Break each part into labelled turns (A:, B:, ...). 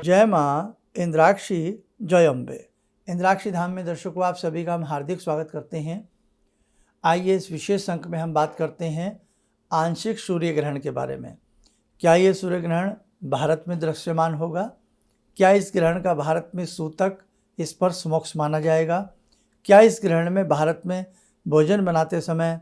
A: जय माँ इंद्राक्षी जय अम्बे। इंद्राक्षी धाम में दर्शकों आप सभी का हम हार्दिक स्वागत करते हैं। आइए इस विशेष अंक में हम बात करते हैं आंशिक सूर्य ग्रहण के बारे में। क्या ये सूर्य ग्रहण भारत में दृश्यमान होगा? क्या इस ग्रहण का भारत में सूतक स्पर्श मोक्ष माना जाएगा? क्या इस ग्रहण में भारत में भोजन बनाते समय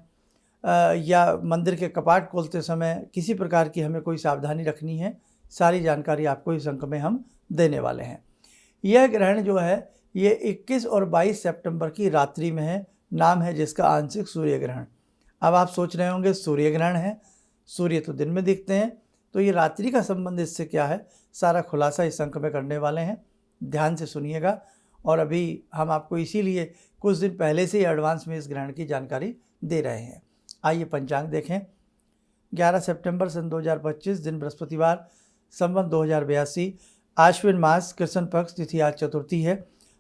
A: या मंदिर के कपाट खोलते समय किसी प्रकार की हमें कोई सावधानी रखनी है? सारी जानकारी आपको इस अंक में हम देने वाले हैं। यह ग्रहण जो है ये 21 और 22 सितंबर की रात्रि में है। नाम है जिसका आंशिक सूर्य ग्रहण। अब आप सोच रहे होंगे सूर्य ग्रहण है, सूर्य तो दिन में दिखते हैं, तो ये रात्रि का संबंध इससे क्या है? सारा खुलासा इस अंक में करने वाले हैं। ध्यान से सुनिएगा। और अभी हम आपको इसीलिए कुछ दिन पहले से ही एडवांस में इस ग्रहण की जानकारी दे रहे हैं। आइए पंचांग देखें। 11 सितंबर सन 2025, दिन बृहस्पतिवार, संवत 2082, आश्विन मास, कृष्ण पक्ष, तिथि आज चतुर्थी है,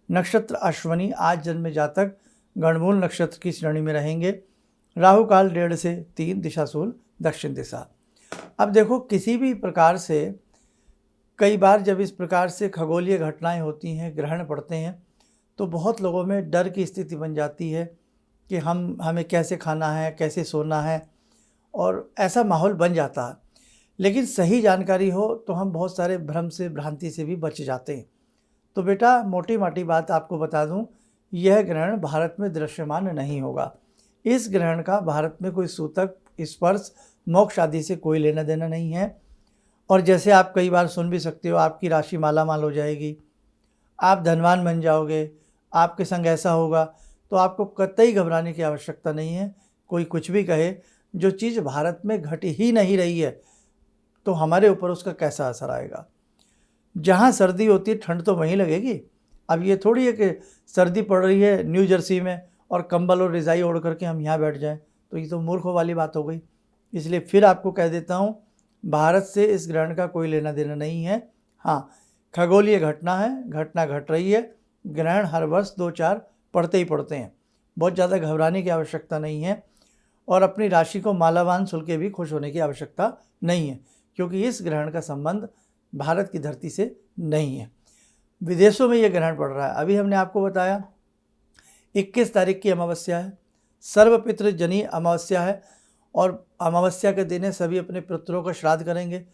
A: नक्षत्र अश्वनी। आज जन्म जातक गणमूल नक्षत्र की श्रेणी में रहेंगे। राहु काल 1:30 से 3, दिशा शूल दक्षिण दिशा। अब देखो, किसी भी प्रकार से कई बार जब इस प्रकार से खगोलीय घटनाएं होती हैं, ग्रहण पड़ते हैं, तो बहुत लोगों में डर की स्थिति बन जाती है कि हमें कैसे खाना है, कैसे सोना है, और ऐसा माहौल बन जाता है। लेकिन सही जानकारी हो तो हम बहुत सारे भ्रम से, भ्रांति से भी बच जाते हैं। तो बेटा, मोटी माटी बात आपको बता दूं, यह ग्रहण भारत में दृश्यमान नहीं होगा। इस ग्रहण का भारत में कोई सूतक, स्पर्श, मोक्ष आदि से कोई लेना देना नहीं है। और जैसे आप कई बार सुन भी सकते हो, आपकी राशि माला माल हो जाएगी, आप धनवान बन जाओगे, आपके संग ऐसा होगा, तो आपको कतई घबराने की आवश्यकता नहीं है। कोई कुछ भी कहे, जो चीज़ भारत में घट ही नहीं रही है तो हमारे ऊपर उसका कैसा असर आएगा? जहाँ सर्दी होती है ठंड तो वहीं लगेगी। अब ये थोड़ी है कि सर्दी पड़ रही है न्यू जर्सी में और कंबल और रज़ाई ओढ़ करके हम यहाँ बैठ जाएं, तो ये तो मूर्खों वाली बात हो गई। इसलिए फिर आपको कह देता हूँ, भारत से इस ग्रहण का कोई लेना देना नहीं है। हाँ, खगोलीय घटना है, घटना घट रही है। ग्रहण हर वर्ष 2-4 पड़ते ही पड़ते हैं। बहुत ज़्यादा घबराने की आवश्यकता नहीं है और अपनी राशि को मालावान सुन के भी खुश होने की आवश्यकता नहीं है, क्योंकि इस ग्रहण का संबंध भारत की धरती से नहीं है। विदेशों में यह ग्रहण पड़ रहा है। अभी हमने आपको बताया 21 तारीख की अमावस्या है, सर्वपितृजनी अमावस्या है, और अमावस्या के दिन सभी अपने पितरों का श्राद्ध करेंगे।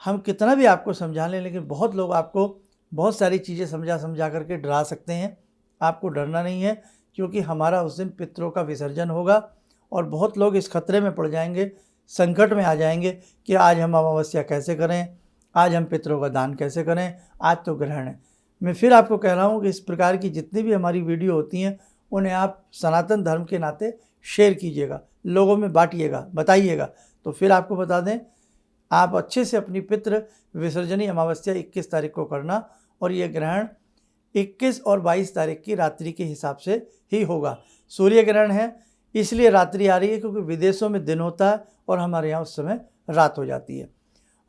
A: हम कितना भी आपको समझा लें, लेकिन बहुत लोग आपको बहुत सारी चीज़ें समझा करके डरा सकते हैं। आपको डरना नहीं है, क्योंकि हमारा उस दिन पितरों का विसर्जन होगा और बहुत लोग इस खतरे में पड़ जाएंगे, संकट में आ जाएंगे कि आज हम अमावस्या कैसे करें, आज हम पितरों का दान कैसे करें, आज तो ग्रहण है। मैं फिर आपको कह रहा हूँ कि इस प्रकार की जितनी भी हमारी वीडियो होती हैं, उन्हें आप सनातन धर्म के नाते शेयर कीजिएगा, लोगों में बांटिएगा, बताइएगा। तो फिर आपको बता दें, आप अच्छे से अपनी पितृ विसर्जनी अमावस्या 21 तारीख को करना, और ये ग्रहण 21 और 22 तारीख की रात्रि के हिसाब से ही होगा। सूर्य ग्रहण है इसलिए रात्रि आ रही है, क्योंकि विदेशों में दिन होता है और हमारे यहाँ उस समय रात हो जाती है।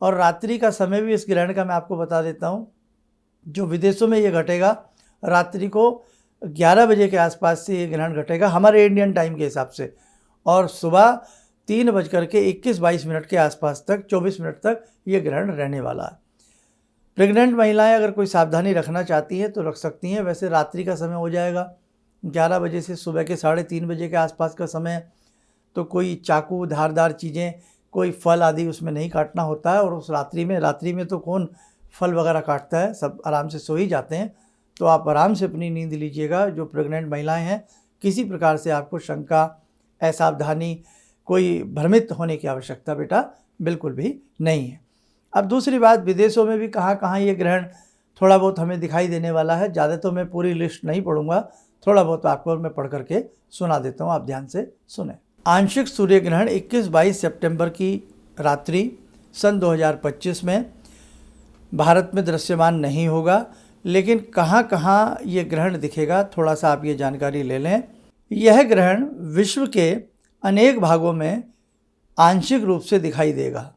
A: और रात्रि का समय भी इस ग्रहण का मैं आपको बता देता हूँ। जो विदेशों में ये घटेगा, रात्रि को 11 बजे के आसपास से ये ग्रहण घटेगा हमारे इंडियन टाइम के हिसाब से, और सुबह 3:21-22 के आसपास तक, 24 मिनट तक ये ग्रहण रहने वाला है। प्रेग्नेंट महिलाएं अगर कोई सावधानी रखना चाहती हैं तो रख सकती हैं। वैसे रात्रि का समय हो जाएगा 11 बजे से सुबह के 3:30 बजे के आसपास का समय। तो कोई चाकू, धारदार चीज़ें, कोई फल आदि उसमें नहीं काटना होता है। और उस रात्रि में तो कौन फल वगैरह काटता है, सब आराम से सो ही जाते हैं। तो आप आराम से अपनी नींद लीजिएगा। जो प्रेग्नेंट महिलाएं हैं, किसी प्रकार से आपको शंका, असावधानी, कोई भ्रमित होने की आवश्यकता बेटा बिल्कुल भी नहीं है। अब दूसरी बात, विदेशों में भी कहाँ कहाँ ये ग्रहण थोड़ा बहुत हमें दिखाई देने वाला है। ज़्यादा तो मैं पूरी लिस्ट नहीं पढ़ूंगा, थोड़ा बहुत आपको मैं पढ़ करके सुना देता हूँ, आप ध्यान से सुने। आंशिक सूर्य ग्रहण 21-22 सितंबर की रात्रि सन 2025 में भारत में दृश्यमान नहीं होगा। लेकिन कहाँ कहाँ ये ग्रहण दिखेगा, थोड़ा सा आप ये जानकारी ले लें। यह ग्रहण विश्व के अनेक भागों में आंशिक रूप से दिखाई देगा।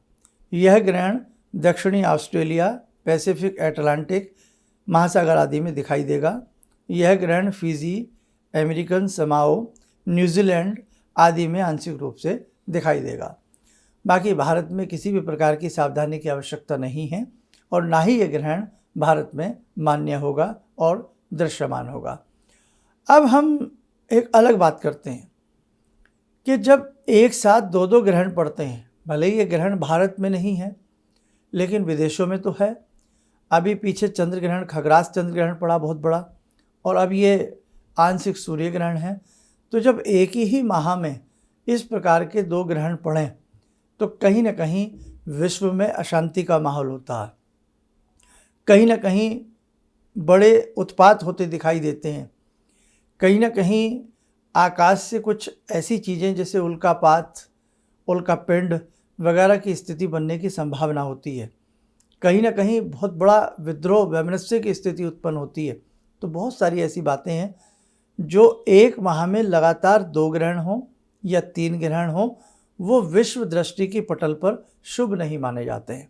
A: यह ग्रहण दक्षिणी ऑस्ट्रेलिया, पैसिफिक अटलांटिक महासागर आदि में दिखाई देगा। यह ग्रहण फिजी, अमेरिकन समाओ, न्यूजीलैंड आदि में आंशिक रूप से दिखाई देगा। बाकी भारत में किसी भी प्रकार की सावधानी की आवश्यकता नहीं है और ना ही ये ग्रहण भारत में मान्य होगा और दृश्यमान होगा। अब हम एक अलग बात करते हैं कि जब एक साथ दो दो ग्रहण पड़ते हैं, भले ही ये ग्रहण भारत में नहीं है लेकिन विदेशों में तो है। अभी पीछे चंद्र ग्रहण, खग्रास चंद्र ग्रहण पड़ा बहुत बड़ा, और अब ये आंशिक सूर्य ग्रहण है। तो जब एक ही माह में इस प्रकार के दो ग्रहण पड़ें तो कहीं ना कहीं विश्व में अशांति का माहौल होता है, कहीं ना कहीं बड़े उत्पात होते दिखाई देते हैं, कहीं ना कहीं आकाश से कुछ ऐसी चीज़ें जैसे उल्कापात, उल्कापिंड वगैरह की स्थिति बनने की संभावना होती है, कहीं ना कहीं बहुत बड़ा विद्रोह, वैमनस्य की स्थिति उत्पन्न होती है। तो बहुत सारी ऐसी बातें हैं जो एक माह में लगातार दो ग्रहण हो या तीन ग्रहण हो, वो विश्व दृष्टि की पटल पर शुभ नहीं माने जाते हैं।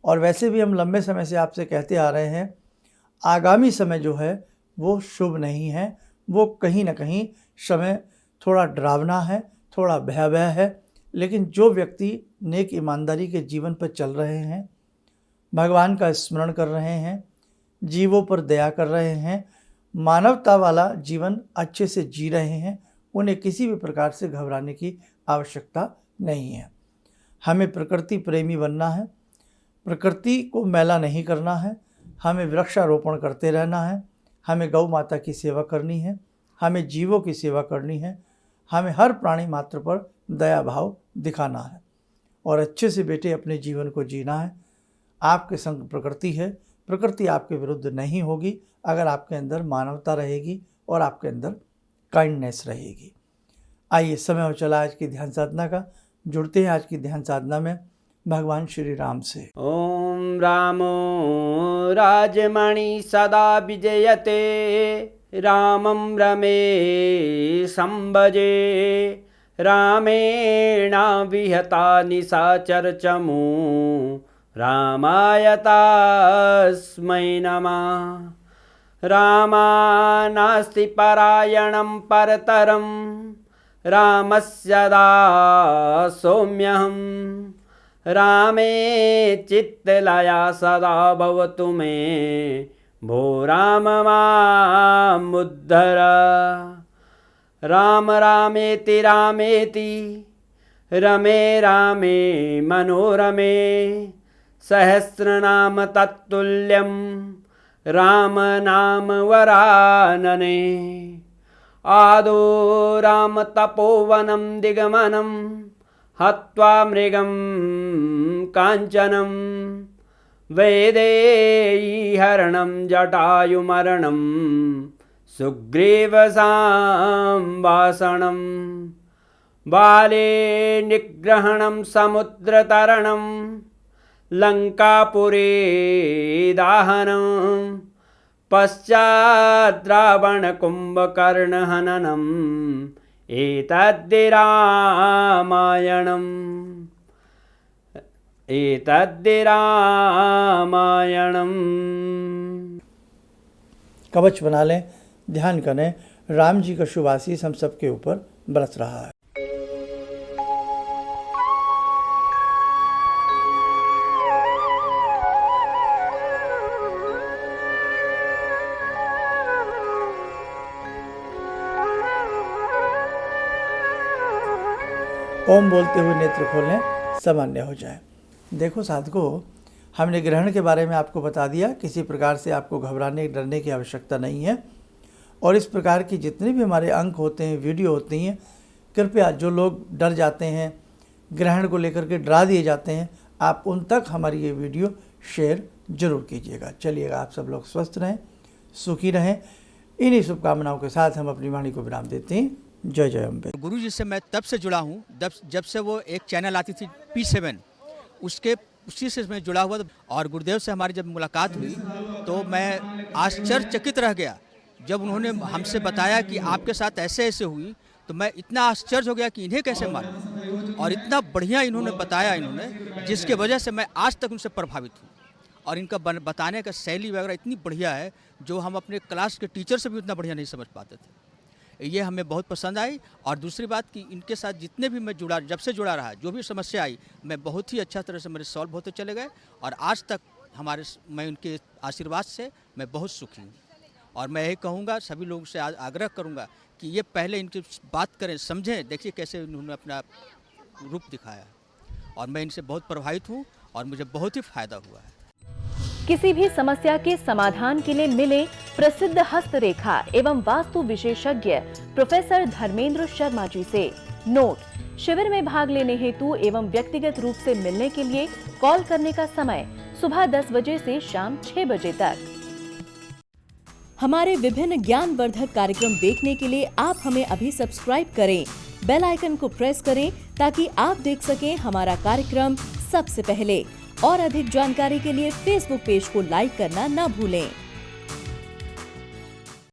A: और वैसे भी हम लंबे समय से आपसे कहते आ रहे हैं, आगामी समय जो है वो शुभ नहीं है, वो कहीं ना कहीं समय थोड़ा डरावना है, थोड़ा भयावह है। लेकिन जो व्यक्ति नेक ईमानदारी के जीवन पर चल रहे हैं, भगवान का स्मरण कर रहे हैं, जीवों पर दया कर रहे हैं, मानवता वाला जीवन अच्छे से जी रहे हैं, उन्हें किसी भी प्रकार से घबराने की आवश्यकता नहीं है। हमें प्रकृति प्रेमी बनना है, प्रकृति को मैला नहीं करना है, हमें वृक्षारोपण करते रहना है, हमें गौ माता की सेवा करनी है, हमें जीवों की सेवा करनी है, हमें हर प्राणी मात्र पर दया भाव दिखाना है और अच्छे से बेटे अपने जीवन को जीना है। आपके संग प्रकृति है, प्रकृति आपके विरुद्ध नहीं होगी अगर आपके अंदर मानवता रहेगी और आपके अंदर काइंडनेस रहेगी। आइए, समय हो चला आज की ध्यान साधना का। जुड़ते हैं आज की ध्यान साधना में भगवान श्री राम से।
B: ओम रामो राजमणि सदा विजयते, रामं रमे संभजे, रामेण विहता निशाचर चमू, रामाय तस्मै नमः। रामानास्ति परायणं परतरं, रामस्य दासोऽम्यहम्। रामे चित्तलया सदा भवतु मे, भो राम मामुद्धर। राम रामेति रामेति, रमे रामे मनोरमे, सहस्रनाम तत्तुल्यं, राम नाम वरानने। आदो राम तपोवनं दिगमनं, हत्वा मृगं काञ्चनं, वैदेहीहरणं जटायुमरणं, सुग्रीवसंवासनं। बाले निग्रहणं समुद्रतरणं, लङ्कापुरे दाहनं, पश्चात् रावणकुम्भकर्णहननम्, एतद्धि रामायणम्, एतद्धि रामायणम्।
A: कवच बना लें, ध्यान करें, राम जी का शुभ आशीष हम सबके ऊपर बरस रहा है। ओम बोलते हुए नेत्र खोलें, सामान्य हो जाए। देखो साधकों, हमने ग्रहण के बारे में आपको बता दिया, किसी प्रकार से आपको घबराने डरने की आवश्यकता नहीं है। और इस प्रकार की जितने भी हमारे अंक होते हैं, वीडियो होती हैं, कृपया जो लोग डर जाते हैं, ग्रहण को लेकर के डरा दिए जाते हैं, आप उन तक हमारी ये वीडियो शेयर जरूर कीजिएगा। चलिएगा, आप सब लोग स्वस्थ रहें, सुखी रहें। इन्हीं शुभकामनाओं के साथ हम अपनी वाणी को विराम देते हैं। जय जय अम्बे।
C: गुरु जी से मैं तब से जुड़ा हूँ जब से वो एक चैनल आती थी P7, उसी से मैं जुड़ा हुआ था। और गुरुदेव से हमारी जब मुलाकात हुई तो मैं आश्चर्यचकित रह गया जब उन्होंने हमसे बताया कि आपके साथ ऐसे ऐसे हुई। तो मैं इतना आश्चर्य हो गया कि इन्हें कैसे मालूम, और इतना बढ़िया इन्होंने बताया इन्होंने, जिसके वजह से मैं आज तक उनसे प्रभावित हूँ। और इनका बताने का शैली वगैरह इतनी बढ़िया है जो हम अपने क्लास के टीचर से भी उतना बढ़िया नहीं समझ पाते थे। ये हमें बहुत पसंद आई। और दूसरी बात कि इनके साथ जितने भी मैं जुड़ा, जब से जुड़ा रहा, जो भी समस्या आई, मैं बहुत ही अच्छा तरह से मेरे सॉल्व होते चले गए। और आज तक मैं उनके आशीर्वाद से मैं बहुत सुखी हूँ। और मैं यही कहूँगा, सभी लोगों से आग्रह करूँगा कि ये पहले इनकी बात करें, समझें, देखिए कैसे उन्होंने अपना रूप दिखाया। और मैं इनसे बहुत प्रभावित हूँ और मुझे बहुत ही फायदा हुआ है।
D: किसी भी समस्या के समाधान के लिए मिले प्रसिद्ध हस्तरेखा एवं वास्तु विशेषज्ञ प्रोफेसर धर्मेंद्र शर्मा जी से। नोट: शिविर में भाग लेने हेतु एवं व्यक्तिगत रूप से मिलने के लिए कॉल करने का समय सुबह 10 बजे से शाम 6 बजे तक। हमारे विभिन्न ज्ञानवर्धक कार्यक्रम देखने के लिए आप हमें अभी सब्सक्राइब करें, बेल आइकन को प्रेस करें ताकि आप देख सकें हमारा कार्यक्रम सबसे पहले। और अधिक जानकारी के लिए फेसबुक पेज को लाइक करना न भूलें।